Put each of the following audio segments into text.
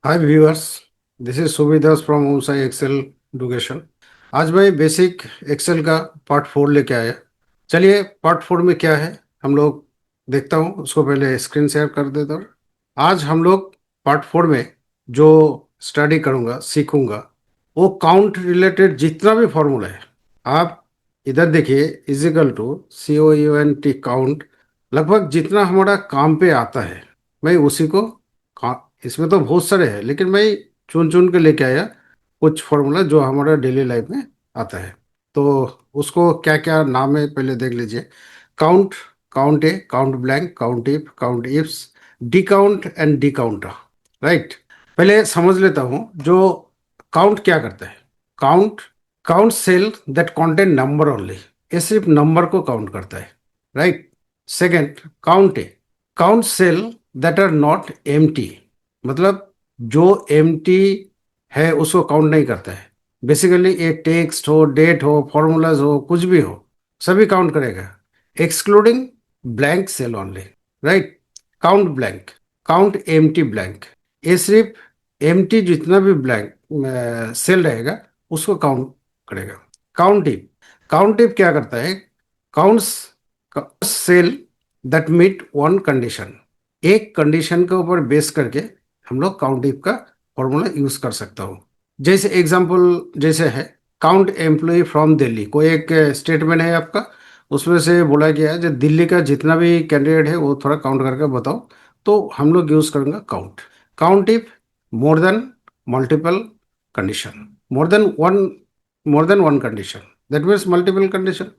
Hi viewers, this is Suvidas from ऊसाई Excel education. आज मैं बेसिक एक्सेल का पार्ट 4 लेके आया। चलिए पार्ट 4 में क्या है हम लोग देखता हूँ। उसको पहले स्क्रीन शेयर कर देता हूँ। आज हम लोग पार्ट 4 में जो स्टडी करूँगा सीखूंगा वो काउंट रिलेटेड जितना भी फॉर्मूला है। आप इधर देखिए, इजिकल टू COUNT काउंट, लगभग जितना हमारा काम पे आता है मैं उसी को इसमें तो बहुत सारे हैं लेकिन मैं चुन चुन के लेके आया कुछ फॉर्मूला जो हमारा डेली लाइफ में आता है। तो उसको क्या क्या नाम है पहले देख लीजिए। Count, count A, count blank, count if, count ifs, D count and D counter. Right. पहले समझ लेता हूँ जो काउंट क्या करता है। Count count cell that contain number only. ये सिर्फ नंबर को काउंट करता है। Right. Second, count A, count cell that are not empty. मतलब जो एम्प्टी है उसको काउंट नहीं करता है। बेसिकली ये टेक्स्ट हो, डेट हो, फॉर्मूलाज हो, कुछ भी हो, सभी काउंट करेगा excluding blank cell only. Right. Count blank, count empty blank. ये सिर्फ एम्प्टी जितना भी ब्लैंक सेल रहेगा उसको काउंट करेगा। काउंट इफ, काउंट इफ क्या करता है, counts cell that meet one condition. एक कंडीशन के ऊपर बेस करके हम लोग काउंट इफ का फॉर्मूला यूज कर सकता हूँ। जैसे एग्जांपल जैसे है, काउंट एम्प्लॉय फ्रॉम दिल्ली। कोई एक स्टेटमेंट है आपका, उसमें से बोला गया है जो दिल्ली का जितना भी कैंडिडेट है वो थोड़ा काउंट करके बताओ। तो हम लोग यूज करेंगे count. Count if more than multiple condition, more than one condition, that means multiple condition.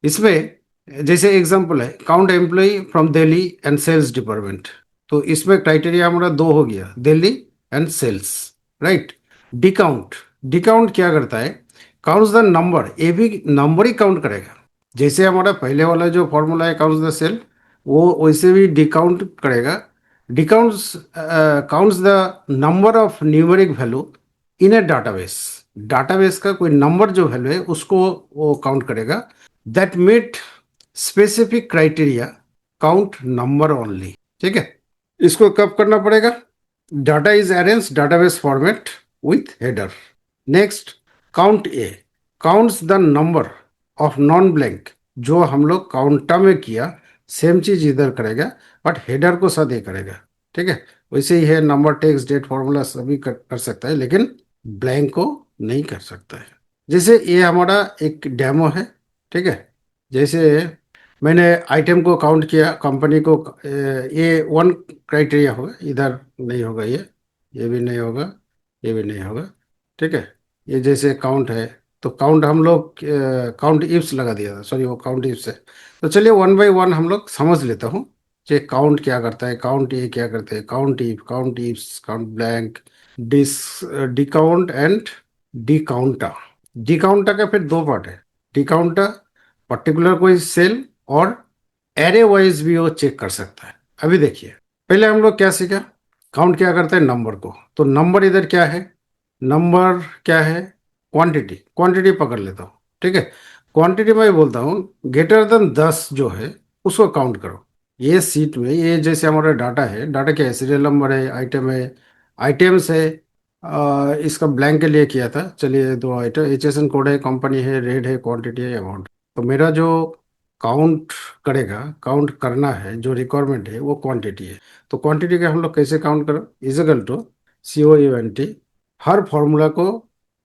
इसमें जैसे एग्जांपल है, count employ from Delhi and sales department. तो इसमें क्राइटेरिया हमारा दो हो गया, Delhi and sales. Right. D count, D count क्या करता है, काउंट्स द नंबर। ये भी नंबर ही काउंट करेगा। जैसे हमारा पहले वाला जो फॉर्मूला है काउंट्स द सेल, वो वैसे भी डिकाउंट करेगा। DCOUNTs counts the number of numeric value in a database. Database का कोई नंबर जो वैल्यू है उसको वो काउंट करेगा। That meet specific criteria, count number only. ठीक है। इसको कब करना पड़ेगा, data is arrange database format with header. Next, count A, counts the number of non blank. जो हम लोग काउंटा में किया सेम चीज इधर करेगा, बट हेडर को साथ ये करेगा। ठीक है। वैसे ही है, नंबर, टेक्स्ट, डेट, फॉर्मूला सभी कर सकता है लेकिन ब्लैंक को नहीं कर सकता है। जैसे ये हमारा एक डेमो है। ठीक है। जैसे मैंने आइटम को काउंट किया, कंपनी को ये वन क्राइटेरिया होगा, इधर नहीं होगा, ये भी नहीं होगा, ये भी नहीं होगा। ठीक है। ये जैसे काउंट है तो काउंट हम लोग काउंट इफ्स लगा दिया था, सॉरी वो काउंट इफ्स है। तो चलिए वन बाय वन हम लोग समझ लेता हूँ कि काउंट क्या करता है, काउंट ये क्या करते हैं, count if, count ifs, count blank, डिस डिकाउंट एंड डिकाउंटा। डिकाउंटा का फिर दो पार्ट है। डिकाउंटा पर्टिकुलर कोई सेल और एरे वाइज भी वो चेक कर सकता है। अभी देखिए, पहले हम लोग क्या सीखा, काउंट क्या करता है, नंबर को। तो नंबर इधर क्या है, नंबर क्या है, क्वांटिटी। क्वांटिटी पकड़ लेता हूँ। ठीक है। क्वांटिटी में बोलता हूँ ग्रेटर देन 10 जो है उसको काउंट करो। ये सीट में ये जैसे हमारा डाटा है, डाटा क्या है, सीरियल नंबर है, आइटम है, आइटम्स है। इसका ब्लैंक के लिए किया था। चलिए दो आइटम, HSN कोड है, कंपनी है, रेट है, क्वांटिटी है, अमाउंट। तो मेरा जो काउंट करेगा, काउंट करना है जो रिक्वायरमेंट है वो क्वांटिटी है। तो क्वांटिटी का हम लोग कैसे काउंट करो, इजिकल टू COUNT। हर फॉर्मूला को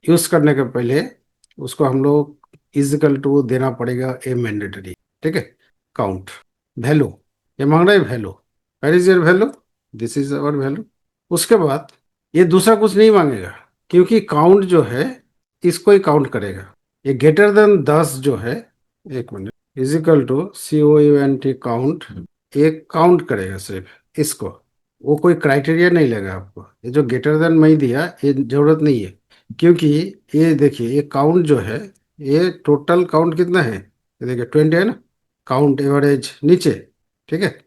यूज करने के पहले उसको हम लोग इजिकल टू देना पड़ेगा ए मैंडेटरी। ठीक है। काउंट वैल्यू, ये मांग रहा है value, where is your value, this is our value. उसके बाद ये दूसरा कुछ नहीं मांगेगा, क्योंकि काउंट जो है इसको ही काउंट करेगा। ये ग्रेटर देन 10 जो है, एक minute, is equal to COUNT count, एक काउंट करेगा सिर्फ इसको। वो कोई क्राइटेरिया नहीं लेगा आपको। ये जो ग्रेटर देन मैं दिया ये जरूरत नहीं है, क्योंकि ये देखिए ये काउंट जो है, ये टोटल काउंट कितना है, ये देखिए 20 है ना, काउंट एवरेज नीचे। ठीक है।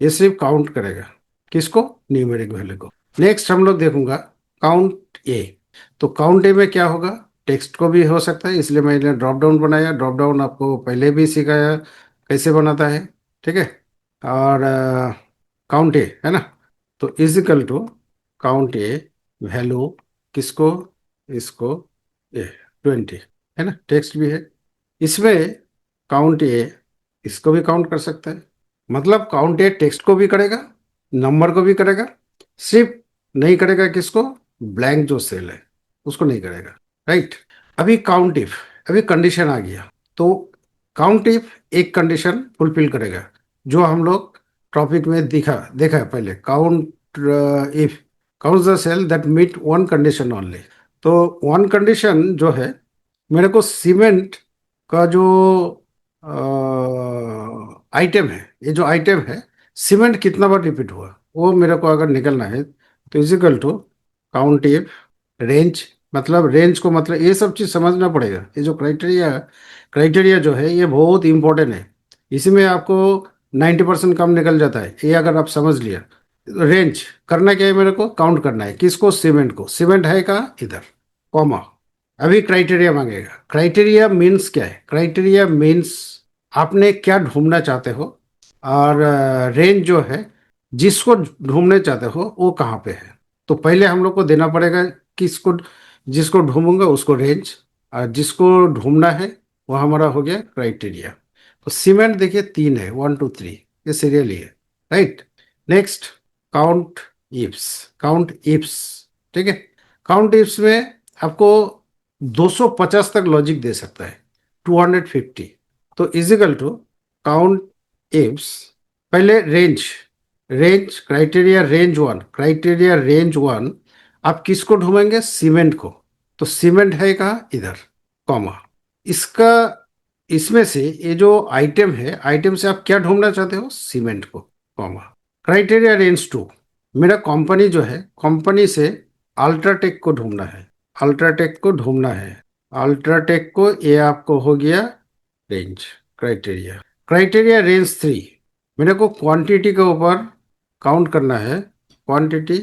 ये सिर्फ काउंट करेगा किसको, न्यूमेरिक वैल्यू को। नेक्स्ट हम लोग देखूंगा काउंट ए। तो काउंट ए में क्या होगा, टेक्स्ट को भी हो सकता है, इसलिए मैंने ड्रॉप डाउन बनाया। ड्रॉप डाउन आपको पहले भी सिखाया कैसे बनाता है। ठीक है। और काउंट ए है ना, तो is equal to count A value किसको, इसको, ए 20, है ना, टेक्स्ट भी है इसमें। काउंट ए इसको भी काउंट कर सकते हैं, मतलब काउंट ए टेक्स्ट को भी करेगा, नंबर को भी करेगा, सिर्फ नहीं करेगा किसको, ब्लैंक जो सेल है उसको नहीं करेगा, राइट। अभी काउंट इफ, अभी कंडीशन आ गया, तो काउंट इफ एक कंडीशन फुलफिल करेगा जो हम लोग टॉपिक में देखा है पहले। Count if count the cell that meet one condition only. तो वन कंडीशन जो है, मेरे को सीमेंट का जो आइटम है, ये जो आइटम है सीमेंट कितना बार रिपीट हुआ वो मेरे को अगर निकलना है, तो is equal to count if range, मतलब रेंज को, मतलब ये सब चीज समझना पड़ेगा। ये जो क्राइटेरिया जो है ये बहुत इंपॉर्टेंट है। इसी में आपको 90% कम निकल जाता है, ये अगर आप समझ लिया। रेंज करना क्या है, मेरे को काउंट करना है किसको, सीमेंट को। सीमेंट है कहाँ, इधर, कॉमा। अभी क्राइटेरिया मांगेगा। क्राइटेरिया मीन्स क्या है, क्राइटेरिया मीन्स आपने क्या ढूंढना चाहते हो, और रेंज जो है जिसको ढूंढने चाहते हो वो कहाँ पे है। तो पहले हम लोग को देना पड़ेगा किसको, जिसको ढूंढूंगा उसको रेंज, और जिसको ढूंढना है वो हमारा हो गया क्राइटेरिया। तो सीमेंट देखिए 3 है, 1 2 3, ये सीरियली है, right. Next count ifs, count ifs, ठीक है। काउंट इफ्स में आपको 250 तक लॉजिक दे सकता है, 250। तो इजिकल टू काउंट इफ्स, पहले range, range criteria range 1, criteria range 1, आप किसको ढूंढेंगे, सीमेंट को। तो सीमेंट है कहाँ, इधर, कॉमा। इसका, इसमें से ये जो आइटम है, आइटम से आप क्या ढूंढना चाहते हो, सीमेंट को, कॉमा। क्राइटेरिया रेंज 2, मेरा कंपनी जो है, कंपनी से अल्ट्राटेक को ढूंढना है, अल्ट्राटेक को ढूंढना है। अल्ट्राटेक को, ये आपको हो गया रेंज, क्राइटेरिया। क्राइटेरिया रेंज 3, मेरे को क्वांटिटी के ऊपर काउंट करना है। क्वांटिटी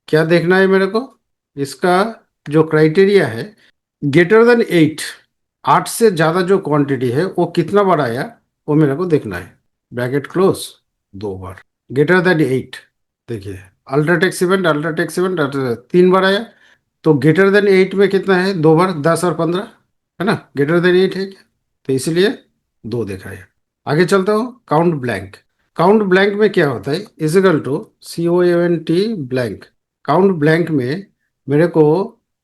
क्या देखना है मेरे को, इसका जो क्राइटेरिया है ग्रेटर देन 8, 8 से ज़्यादा जो क्वांटिटी है वो कितना बार आया वो मेरे को देखना है। ब्रैकेट क्लोज, 2 बार। ग्रेटर देन 8, देखिए अल्ट्राटेक सीमेंट, अल्ट्राटेक सीमेंट, 3 बार आया। तो ग्रेटर देन 8 में कितना है, 2 बार, 10 और 15, है ना, ग्रेटर देन 8 है क्या, तो इसलिए 2 देखा है। आगे चलता हूँ, काउंट ब्लैंक। काउंट ब्लैंक में क्या होता है, equal to COUNT blank. Count blank में मेरे को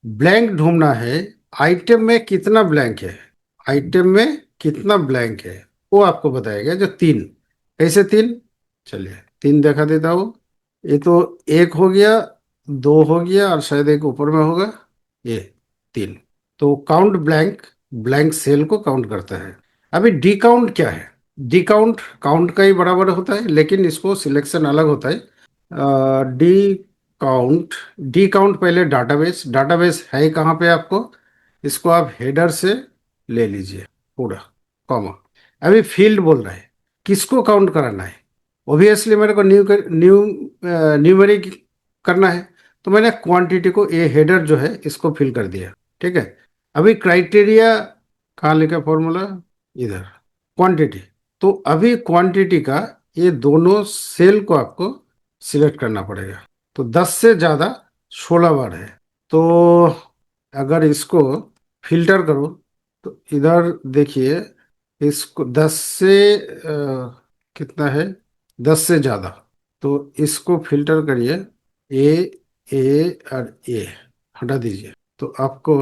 ब्लैंक ढूंढना है, आइटम में कितना ब्लैंक है, आइटम में कितना ब्लैंक है वो आपको बताएगा। जो 3, कैसे 3, चलिए 3 देखा देता हूँ। ये तो 1 हो गया, 2 हो गया, और शायद एक ऊपर में होगा, ये 3। तो काउंट ब्लैंक, ब्लैंक सेल को काउंट करता है। अभी डी काउंट क्या है, डी काउंट काउंट का ही बराबर होता है, लेकिन इसको सिलेक्शन अलग होता है। डी काउंट, डी काउंट पहले डाटाबेस, डाटाबेस है कहाँ पे आपको, इसको आप हेडर से ले लीजिए पूरा, कॉमा। अभी फील्ड बोल रहा है किसको काउंट कराना है, ओबियसली मेरे को न्यूमेरिक करना है। तो मैंने क्वांटिटी को, ये हेडर जो है इसको फिल कर दिया, ठीक है। अभी क्राइटेरिया कहाँ लिखा फॉर्मूला, इधर, क्वांटिटी। तो अभी क्वांटिटी का ये दोनों सेल को आपको सिलेक्ट करना पड़ेगा। तो 10 से ज़्यादा 16 बार है। तो अगर इसको फिल्टर करो, तो इधर देखिए, इसको 10 से कितना है, 10 से ज़्यादा। तो इसको फिल्टर करिए, ए, ए और ए हटा दीजिए, तो आपको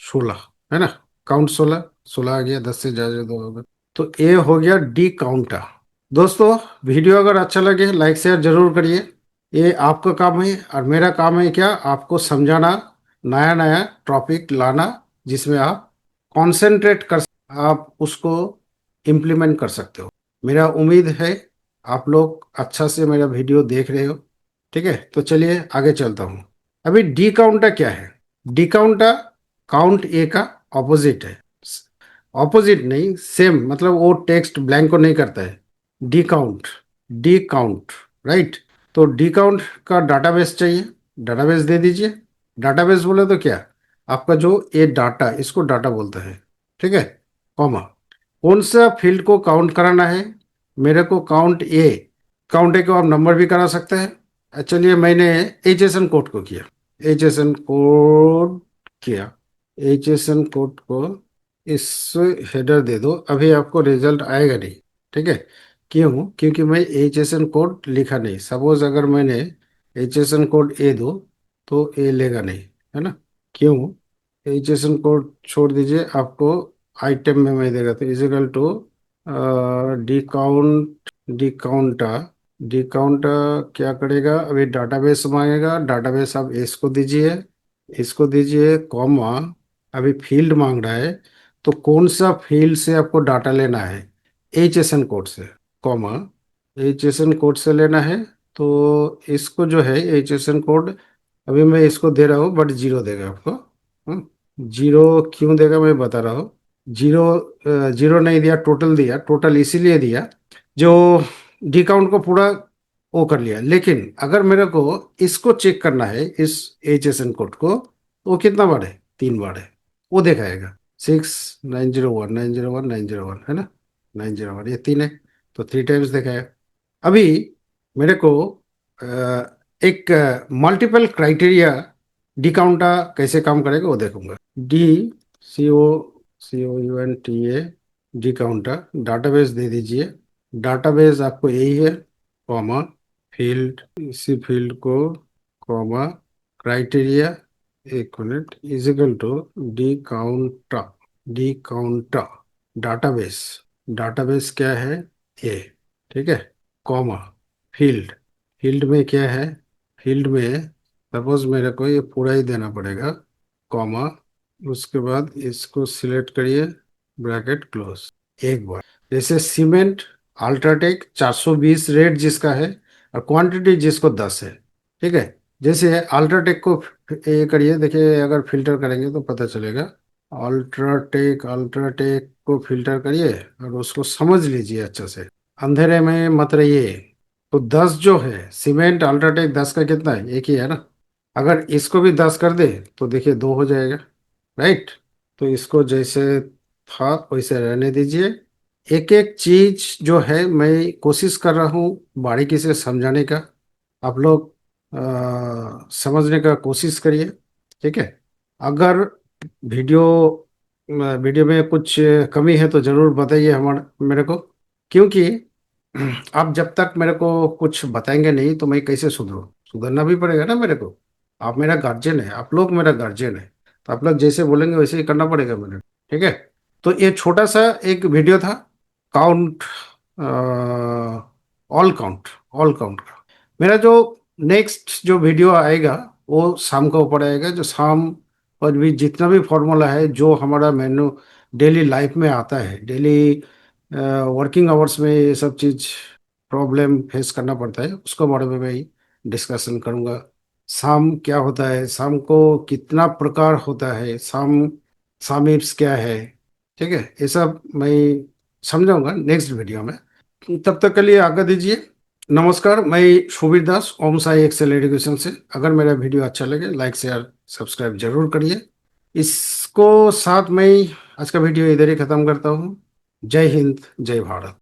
16, है ना, काउंट 16, 16 आ गया, 10 से ज़्यादा 2 होगा। तो ए हो गया डी काउंटर। दोस्तों, वीडियो अगर अच्छा लगे लाइक शेयर जरूर करिए। ये आपका काम है, और मेरा काम है क्या, आपको समझाना, नया नया टॉपिक लाना जिसमें आप कंसंट्रेट कर, आप उसको इम्प्लीमेंट कर सकते हो। मेरा उम्मीद है आप लोग अच्छा से मेरा वीडियो देख रहे हो, ठीक है। तो चलिए आगे चलता हूँ। अभी डी काउंटर क्या है, डी काउंटर काउंट ए का ऑपोजिट है। ऑपोजिट नहीं, सेम, मतलब वो टेक्स्ट ब्लैंक को नहीं करता है। D count, D count, right. तो डी काउंट का डाटाबेस चाहिए, डाटाबेस दे दीजिए। डाटाबेस बोले तो क्या, आपका जो ये डाटा, इसको डाटा बोलते हैं, ठीक है, कॉमा। कौन सा फील्ड को काउंट कराना है, मेरे को काउंट ए, काउंट ए को आप नंबर भी करा सकते हैं। चलिए मैंने HSN कोड को किया, एच एस एन कोड किया, एच एस एन कोड को इस हेडर दे दो, अभी आपको रिजल्ट आएगा नहीं। ठीक है, क्यों? क्योंकि मैं एच एस एन कोड लिखा नहीं। सपोज अगर मैंने एच एस एन कोड ए दो तो ए लेगा नहीं, है ना? क्यों? एच एस एन कोड छोड़ दीजिए, आपको आइटम में मैं देगा तो is equal to DCOUNT, DCOUNTA, DCOUNT क्या करेगा? अभी डाटाबेस मांगेगा, डाटाबेस आप इसको दीजिए, इसको दीजिए कॉमा, अभी फील्ड मांग रहा है, तो कौन सा फील्ड से आपको डाटा लेना है? एच एस एन कोड से, comma, H S N code से लेना है। तो इसको जो है एच एस एन कोड, अभी मैं इसको दे रहा हूँ बट जीरो देगा आपको। जीरो क्यों देगा मैं बता रहा हूँ। जीरो, जीरो नहीं दिया, टोटल दिया। टोटल इसीलिए दिया जो डी काउंट को पूरा वो कर लिया, लेकिन अगर मेरे को इसको चेक करना है, इस एच एस एन कोड को, तो वो कितना बार है? 3 बार है। वो दिखाएगा 6 9 0 1 9 0 1 9 0 1, है ना? 9 0 1, ये 3 है, तो 3 टाइम्स दिखाएगा। अभी मेरे को अ, एक मल्टीपल क्राइटेरिया डी काउंटा कैसे काम करेगा वो देखूंगा। D C O, C O U N T A, DCOUNTA, database दे दीजिए। डाटाबेस आपको यही है, कॉमा, फील्ड, इसी फील्ड को कॉमा, क्राइटेरिया, एक minute, is equal to DCOUNTA, DCOUNTA, database, database क्या है? ए, ठीक है, कॉमा, फील्ड, फील्ड में क्या है? फील्ड में सपोज मेरे को ये पूरा ही देना पड़ेगा, कॉमा, उसके बाद इसको सिलेक्ट करिए, ब्रैकेट क्लोज। एक बार जैसे सीमेंट अल्ट्राटेक 420 रेट जिसका है और क्वांटिटी जिसको 10 है। ठीक है, जैसे अल्ट्राटेक को ये करिए, देखिए अगर फिल्टर करेंगे तो पता चलेगा। अल्ट्राटेक, अल्ट्राटेक को फिल्टर करिए और उसको समझ लीजिए अच्छे से, अंधेरे में मत रहिए। तो 10 जो है सीमेंट अल्ट्राटेक, 10 का कितना है? एक ही है ना? अगर इसको भी 10 कर दे तो देखिए 2 हो जाएगा, राइट? तो इसको जैसे था वैसे रहने दीजिए। एक एक चीज जो है मैं कोशिश कर रहा हूँ बारीकी से समझाने का, आप लोग समझने का कोशिश करिए। ठीक है, अगर वीडियो वीडियो में कुछ कमी है तो जरूर बताइए हमारे मेरे को, क्योंकि आप जब तक मेरे को कुछ बताएंगे नहीं तो मैं कैसे सुधरूं? सुधरना भी पड़ेगा ना मेरे को। आप मेरा गार्जियन है, आप लोग मेरा गार्जियन है, तो आप लोग जैसे बोलेंगे वैसे ही करना पड़ेगा मेरे को। ठीक है, तो ये छोटा सा एक वीडियो था, count, all count, all count का। मेरा जो नेक्स्ट जो वीडियो आएगा वो शाम को ऊपर आएगा, जो शाम पर भी जितना भी फॉर्मूला है जो हमारा मेनू डेली लाइफ में आता है, डेली वर्किंग आवर्स में ये सब चीज प्रॉब्लम फेस करना पड़ता है, उसको बारे में मैं डिस्कशन करूंगा। शाम क्या होता है, शाम को कितना प्रकार होता है, शाम, शामिर्स क्या है, ठीक है, ये सब मैं समझाऊंगा नेक्स्ट वीडियो में। तब तक के लिए आज्ञा दीजिए। नमस्कार, मैं शुभीर दास, ओम साई एक्सेल एजुकेशन से। अगर मेरा वीडियो अच्छा लगे लाइक शेयर सब्सक्राइब जरूर करिए। इसको साथ में ही आज का वीडियो इधर ही खत्म करता हूँ। जय हिंद, जय भारत।